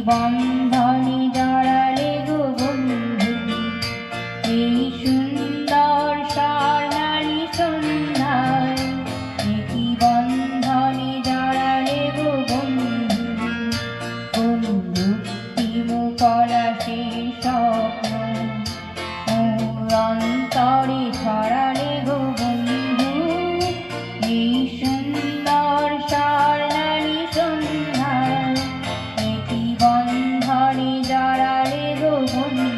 বন্ধনে জড়ালে গো বন্ধু এই সুন্দর স্বর্ণালী সন্ধ্যায়, একই বন্ধনে জড়ালে গো বন্ধু কোন রক্তিম পলাশের স্বপ্ন মোর অন্তরে ছড়ালে গো বন্ধু এই সুন্দর স্বর্ণালী সন্ধ্যায়, একই বন্ধনে জড়ালে গো বন্ধু।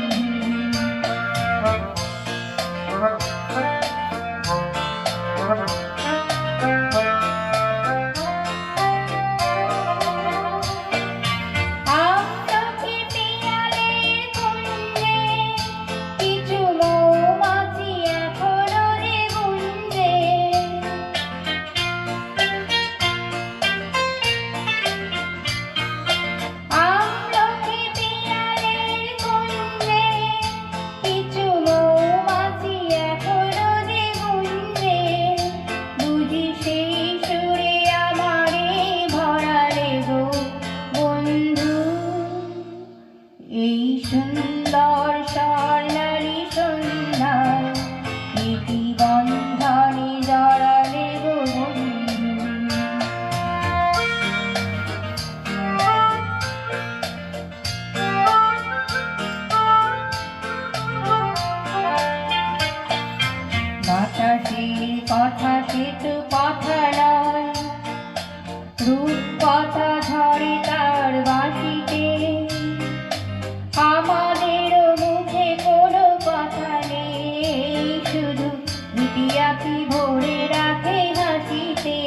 এই সুন্দর স্বর্ণালী সন্ধ্যায়, একই বন্ধনে জড়ালে গো বন্ধু। বাতাসের কথা সে তো কথা নয়, রূপ কথা ঝরে তার বাঁশিতে, আমাদের মুখে কোনো কথা নেই, শুধু ইতিহাসই ভরে রাখে হাসিতে।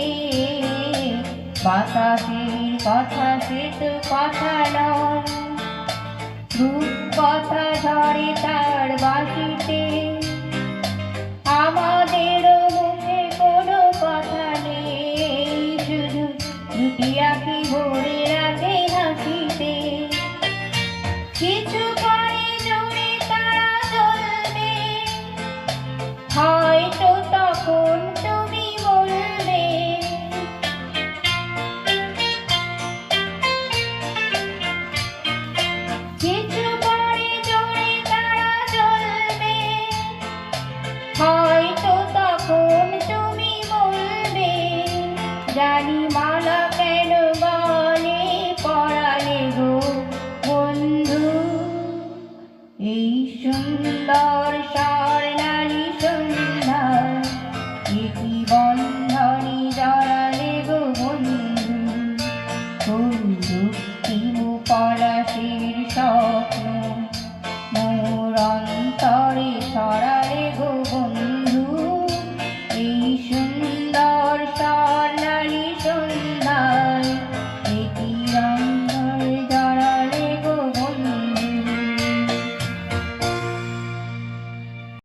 বাতাসের কথা সে তো কথা নয়।